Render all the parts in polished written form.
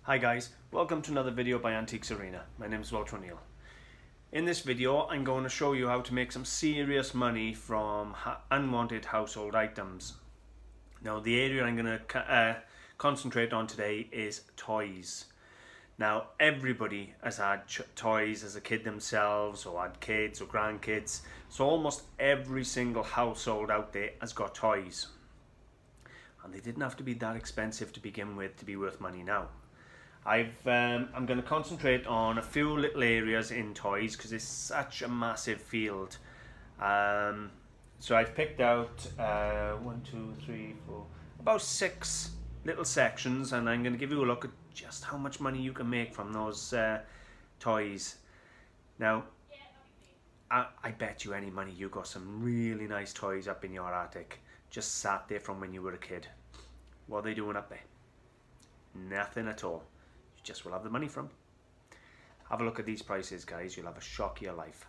Hi guys, welcome to another video by AntiquesArena. My name is Walter O'Neill. In this video I'm going to show you how to make some serious money from unwanted household items. Now the area I'm going to concentrate on today is toys. Now everybody has had toys as a kid themselves, or had kids or grandkids, so almost every single household out there has got toys. And they didn't have to be that expensive to begin with to be worth money now. I'm going to concentrate on a few little areas in toys because it's such a massive field. So I've picked out 1, 2, 3, 4, about 6 little sections, and I'm going to give you a look at just how much money you can make from those toys. Now, I bet you any money you got some really nice toys up in your attic, just sat there from when you were a kid. What are they doing up there? Nothing at all. You just will have the money from. Have a look at these prices, guys. You'll have a shock of your life.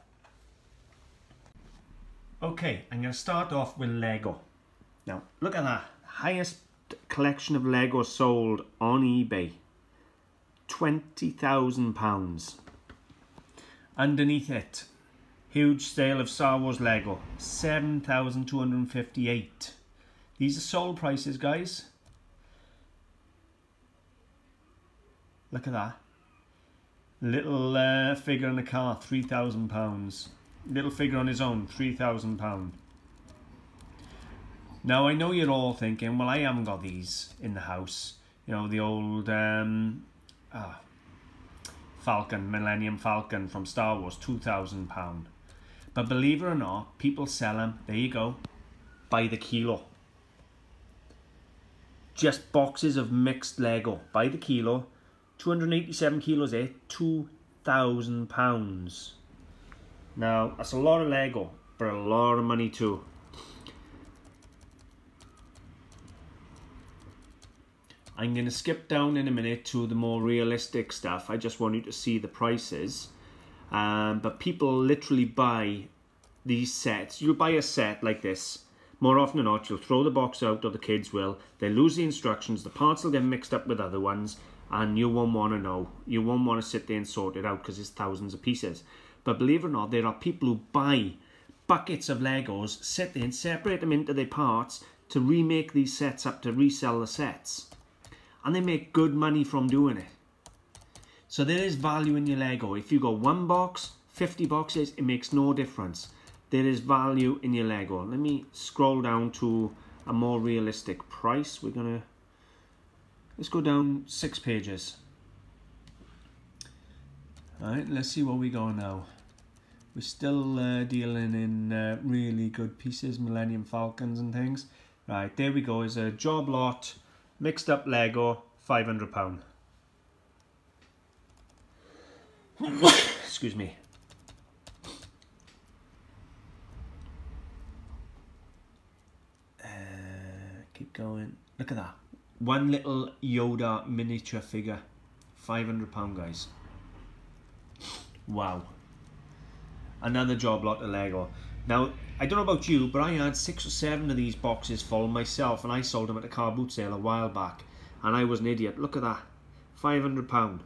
Okay, I'm going to start off with Lego. Now, look at that. Highest collection of Lego sold on eBay. £20,000. Underneath it, huge sale of Star Wars Lego. 7,258. These are sold prices, guys. Look at that. Little figure in the car, £3,000. Little figure on his own, £3,000. Now I know you're all thinking, well, I haven't got these in the house. You know, the old Falcon, Millennium Falcon from Star Wars, £2,000. But believe it or not, people sell them, there you go, by the kilo. Just boxes of mixed Lego, by the kilo. 287 kilos there, £2,000. Now, that's a lot of Lego, but a lot of money too. I'm going to skip down in a minute to the more realistic stuff. I just want you to see the prices. But people literally buy these sets. You'll buy a set like this. More often than not, you'll throw the box out, or the kids will. They lose the instructions, the parts will get mixed up with other ones, and you won't want to know. You won't want to sit there and sort it out because it's thousands of pieces. But believe it or not, there are people who buy buckets of Legos, sit there and separate them into their parts to remake these sets up, to resell the sets. And they make good money from doing it. So there is value in your Lego. If you got one box, 50 boxes, it makes no difference. There is value in your Lego. Let me scroll down to a more realistic price. Let's go down 6 pages. Alright, let's see what we got now. We're still dealing in really good pieces, Millennium Falcons and things. Right, there we go. Is a job lot, mixed up Lego, £500. Excuse me. Keep going. Look at that. One little Yoda miniature figure. £500, guys. Wow. Another job lot of Lego. Now, I don't know about you, but I had 6 or 7 of these boxes full myself, and I sold them at a car boot sale a while back. And I was an idiot. Look at that. £500.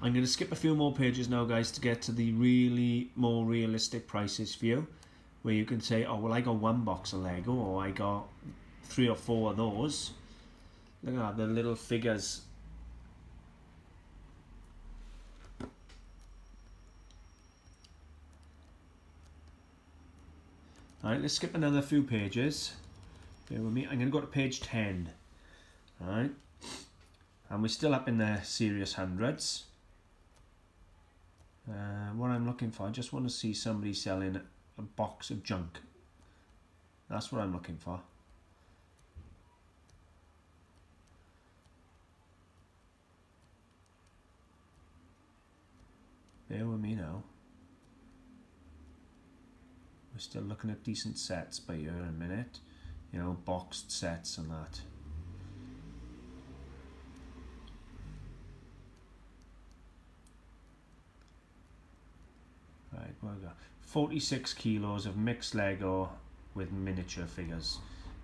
I'm going to skip a few more pages now, guys, to get to the really more realistic prices for you. Where you can say, oh, well, I got 1 box of Lego, or I got 3 or 4 of those. Look at that, the little figures. Alright, let's skip another few pages. Bear with me. I'm going to go to page 10. Alright. And we're still up in the serious hundreds. What I'm looking for, I just want to see somebody selling a box of junk. That's what I'm looking for. Bear with me now. We're still looking at decent sets by here in a minute. You know, boxed sets and that. Right, what we got? 46 kilos of mixed Lego with miniature figures.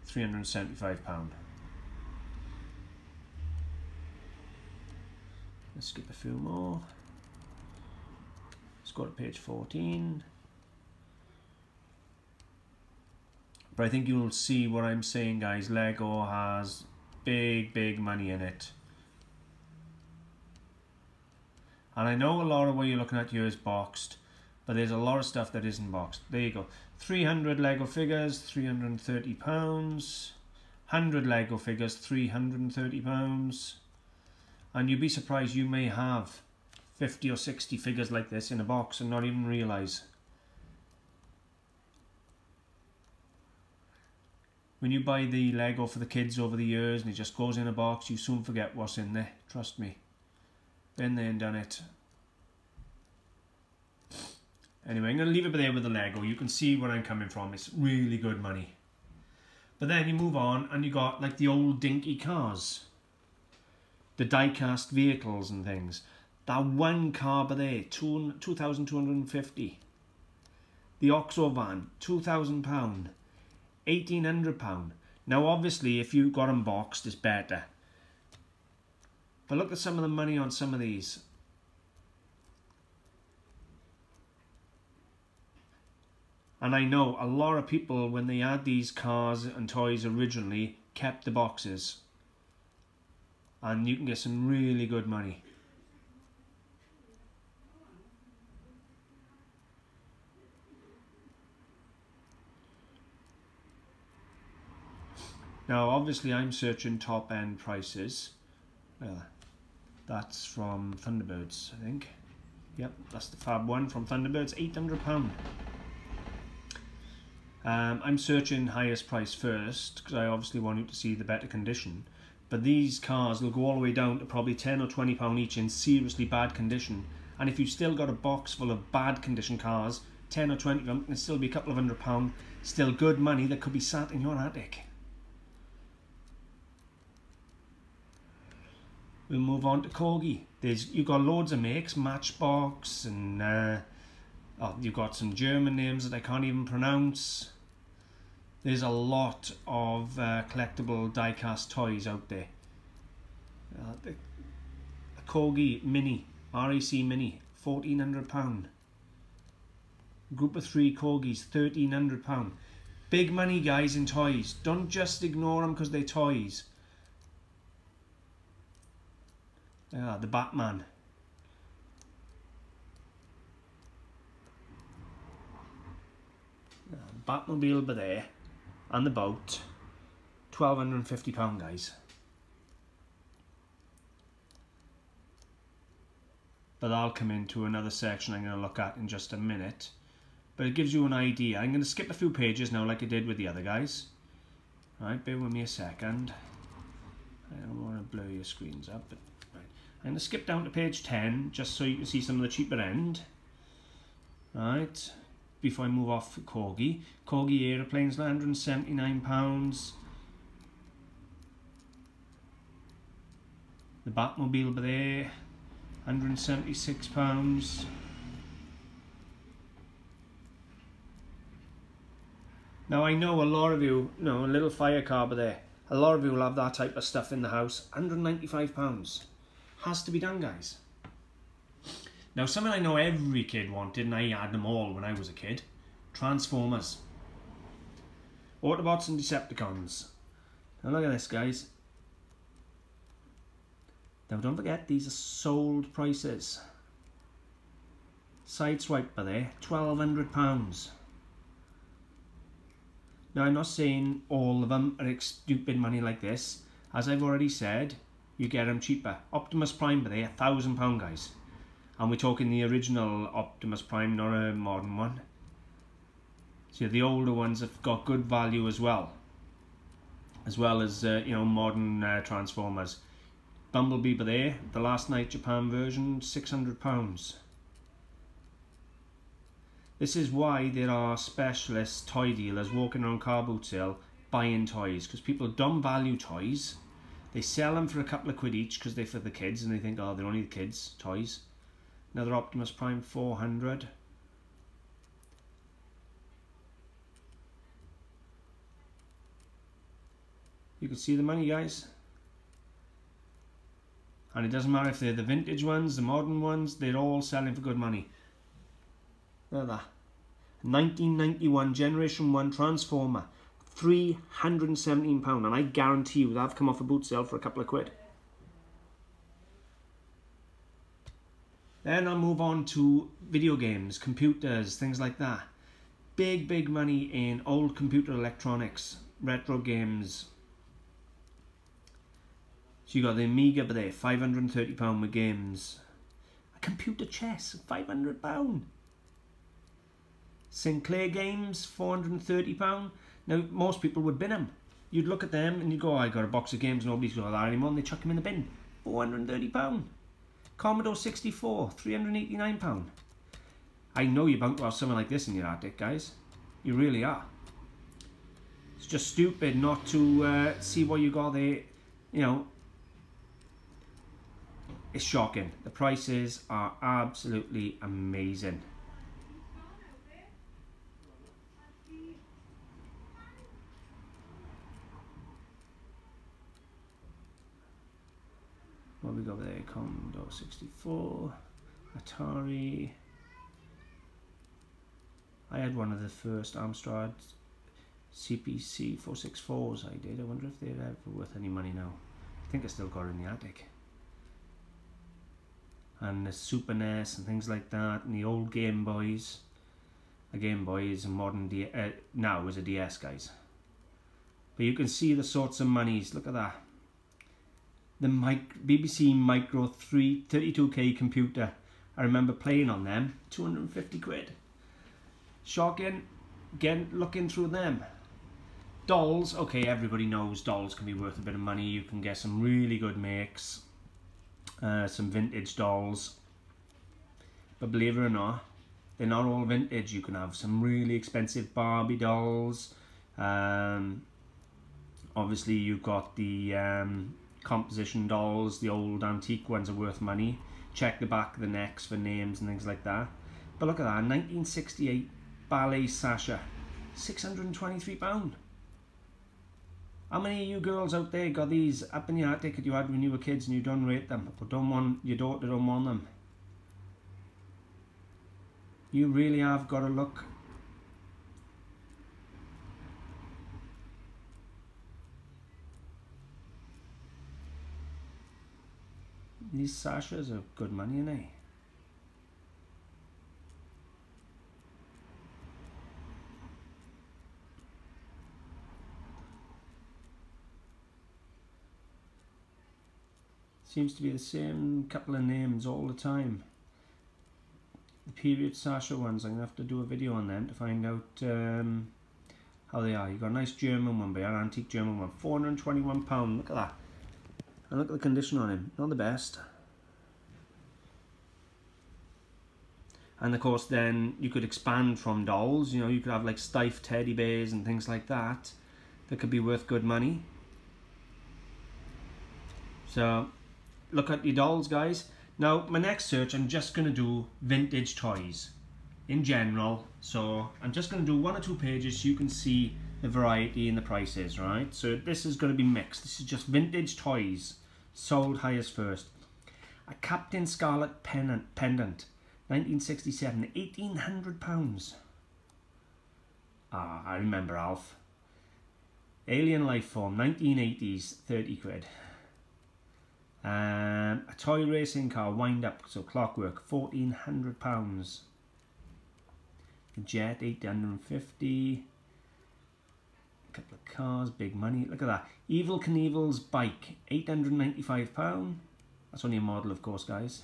£375. Let's skip a few more. Let's go to page 14. But I think you'll see what I'm saying, guys. Lego has big money in it. And I know a lot of what you're looking at here is boxed, but there's a lot of stuff that isn't boxed. There you go. 300 Lego figures, £330. 100 Lego figures, £330. And you'd be surprised, you may have 50 or 60 figures like this in a box and not even realise. When you buy the Lego for the kids over the years and it just goes in a box, you soon forget what's in there. Trust me. Been there and done it. Anyway, I'm going to leave it there with the Lego. You can see where I'm coming from. It's really good money. But then you move on and you got like the old dinky cars. The die-cast vehicles and things. That one car by there, 2,250. The Oxo van, £2,000. £1,800. Now obviously if you got them boxed it's better. But look at some of the money on some of these. And I know a lot of people, when they had these cars and toys originally, kept the boxes. And you can get some really good money. Now obviously I'm searching top end prices. Well, that's from Thunderbirds, I think. Yep, that's the Fab one from Thunderbirds, £800. I'm searching highest price first because I obviously want you to see the better condition. But these cars will go all the way down to probably £10 or £20 each in seriously bad condition. And if you've still got a box full of bad condition cars, 10 or 20 of them can still be a couple of £100, still good money that could be sat in your attic. We'll move on to corgi. You've got loads of makes, Matchbox, and you've got some German names that I can't even pronounce. There's a lot of collectible die-cast toys out there. The corgi mini, RAC mini, £1,400. Group of 3 corgis, £1,300. Big money, guys, in toys. Don't just ignore them because they're toys. The Batman. Batmobile by there. And the boat. £1,250, guys. But I'll come into another section I'm going to look at in just a minute. But it gives you an idea. I'm going to skip a few pages now like I did with the other guys. Alright, bear with me a second. I don't want to blow your screens up, but right. I'm going to skip down to page 10 just so you can see some of the cheaper end. Right, before I move off for corgi. Corgi aeroplanes, £179. The Batmobile by there, £176. Now I know a lot of you, a little fire car by there, a lot of you will have that type of stuff in the house. £195. Has to be done, guys. Now something I know every kid wanted, and I had them all when I was a kid. Transformers. Autobots and Decepticons. Now look at this, guys. Now don't forget, these are sold prices. Sideswipe by there, £1,200. Now I'm not saying all of them are stupid money like this. As I've already said, you get them cheaper. Optimus Prime by there, £1,000, guys. And we're talking the original Optimus Prime, not a modern one. So the older ones have got good value as well as modern Transformers. Bumblebee by there, the Last Night Japan version, £600. This is why there are specialist toy dealers walking around car boot sale buying toys, because people don't value toys. They sell them for a couple of quid each because they're for the kids and they think, oh, they're only the kids' toys. Another Optimus Prime, £400. You can see the money, guys. And it doesn't matter if they're the vintage ones, the modern ones, they're all selling for good money. Look at that. 1991 Generation 1 Transformer. £317, and I guarantee you that'll come off a boot sale for a couple of quid. Then I'll move on to video games, computers, things like that. Big money in old computer electronics, retro games. So you got the Amiga there, £530 with games. A computer chess, £500. Sinclair games, £430. Now, most people would bin them. You'd look at them and you'd go, oh, I got a box of games, nobody's got that anymore, and they chuck them in the bin. £430. Commodore 64, £389. I know you're bound to have something like this in your attic, guys. You really are. It's just stupid not to see what you got there. You know, it's shocking. The prices are absolutely amazing. What we got there? Commodore 64, Atari. I had one of the first Amstrad CPC 464s I did. I wonder if they're ever worth any money now. I think I still got it in the attic. And the Super NES and things like that, and the old Game Boys. A Game Boy is a modern now is a DS, guys. But you can see the sorts of monies. Look at that. The BBC Micro 32K computer. I remember playing on them. 250 quid. Shocking. Again, looking through them. Dolls. Okay, everybody knows dolls can be worth a bit of money. You can get some really good makes. Some vintage dolls. But believe it or not, they're not all vintage. You can have some really expensive Barbie dolls. Obviously, you've got the composition dolls. The old antique ones are worth money. Check the back of the necks for names and things like that. But look at that, 1968 ballet Sasha, £623. How many of you girls out there got these up in your attic that you had when you were kids and you don't rate them, or don't want, your daughter don't want them? You really have got to look. These Sashas are good money, ain't they? Seems to be the same couple of names all the time. The period Sasha ones, I'm going to have to do a video on them to find out how they are. You've got a nice German one, but an antique German one. £421, look at that. And look at the condition on him, not the best. And of course then you could expand from dolls, you know, you could have like Stife teddy bears and things like that that could be worth good money. So look at your dolls, guys. Now my next search, I'm just going to do vintage toys in general. So I'm just going to do 1 or 2 pages so you can see the variety and the prices, right? So this is going to be mixed. This is just vintage toys, sold highest first. A Captain Scarlet pendant, 1967, £1,800. Ah, I remember Alf. Alien Life Form, 1980s, 30 quid. A toy racing car, wind up, so clockwork, £1,400. A jet, 850. A couple of cars, big money. Look at that. Evel Knievel's bike, £895. That's only a model, of course, guys.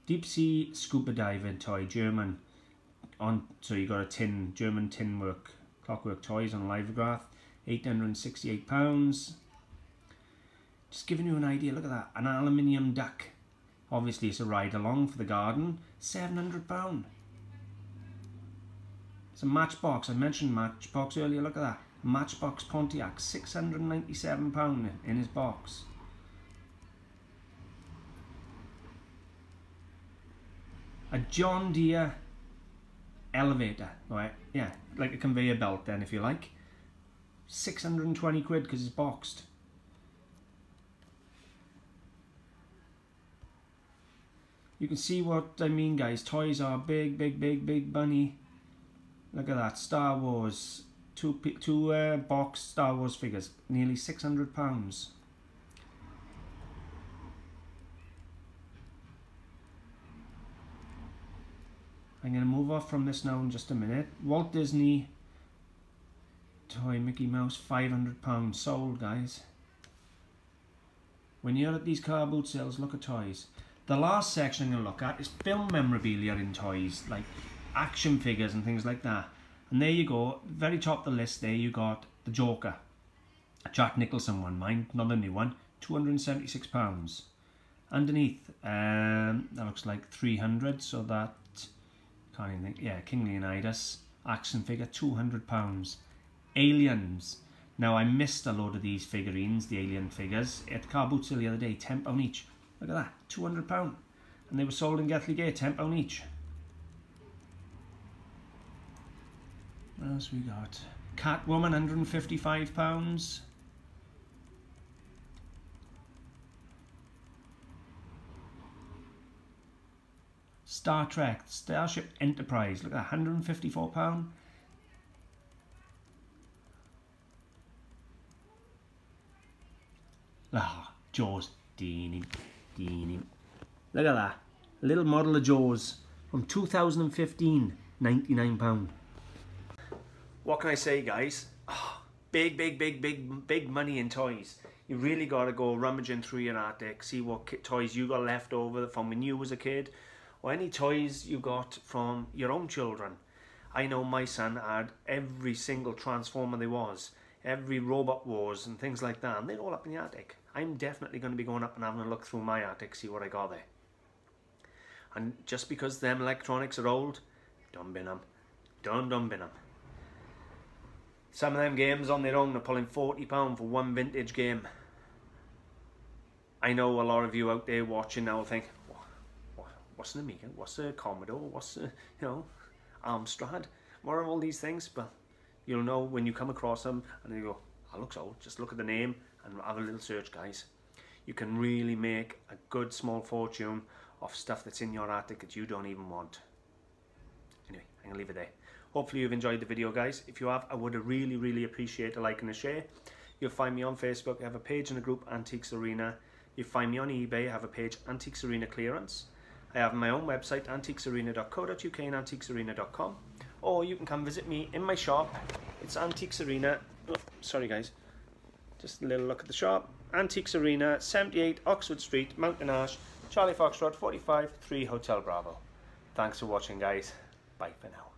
Deep sea scuba diving toy, German. So you got a tin, German tin work, clockwork toys on Livograph, £868. Just giving you an idea. Look at that. An aluminium duck. Obviously, it's a ride along for the garden. £700. It's a Matchbox. I mentioned Matchbox earlier. Look at that. Matchbox Pontiac. £697 in his box. A John Deere elevator. Right? Yeah, like a conveyor belt then, if you like. 620 quid because it's boxed. You can see what I mean, guys. Toys are big, big, big, big money. Look at that. Star Wars. Two box Star Wars figures. Nearly £600. I'm going to move off from this now in just a minute. Walt Disney toy Mickey Mouse, £500 sold, guys. When you're at these car boot sales, look at toys. The last section I'm going to look at is film memorabilia in toys, like action figures and things like that. And there you go, very top of the list there you got the Joker. A Jack Nicholson one, mine, not the new one, £276. Underneath, that looks like 300, so that, can't even think, yeah, King Leonidas, action figure, £200. Aliens. Now I missed a load of these figurines, the alien figures, at car boot sale the other day, £10 each. Look at that, £200. And they were sold in Gethley Gate, £10 each. What else we got? Catwoman, £155. Star Trek, Starship Enterprise, look at that, £154. Ah, Jaws, Deanie. Look at that, little model of Jaws from 2015, £99. What can I say, guys? Oh, big money in toys. You really got to go rummaging through your attic, see what toys you got left over from when you was a kid, or any toys you got from your own children. I know my son had every single Transformer there was, every Robot Wars and things like that, and they're all up in the attic. I'm definitely going to be going up and having a look through my attic, see what I got there. And just because them electronics are old, don't bin them. Don't bin them. Some of them games on their own are pulling £40 for one vintage game. I know a lot of you out there watching now will think, what's an Amiga? What's a Commodore? What's a, Amstrad? What are all these things? But you'll know when you come across them and you go, that looks old. Just look at the name and have a little search, guys. You can really make a good small fortune off stuff that's in your attic that you don't even want. Anyway, I'm going to leave it there. Hopefully you've enjoyed the video, guys. If you have, I would really appreciate a like and a share. You'll find me on Facebook. I have a page and a group, Antiques Arena. You'll find me on eBay. I have a page, Antiques Arena Clearance. I have my own website, AntiquesArena.co.uk and AntiquesArena.com. Or you can come visit me in my shop. It's Antiques Arena. Oh, sorry, guys. Just a little look at the shop. Antiques Arena, 78 Oxford Street, Mountain Ash, Charlie Foxtrot, 45 3 Hotel Bravo. Thanks for watching, guys. Bye for now.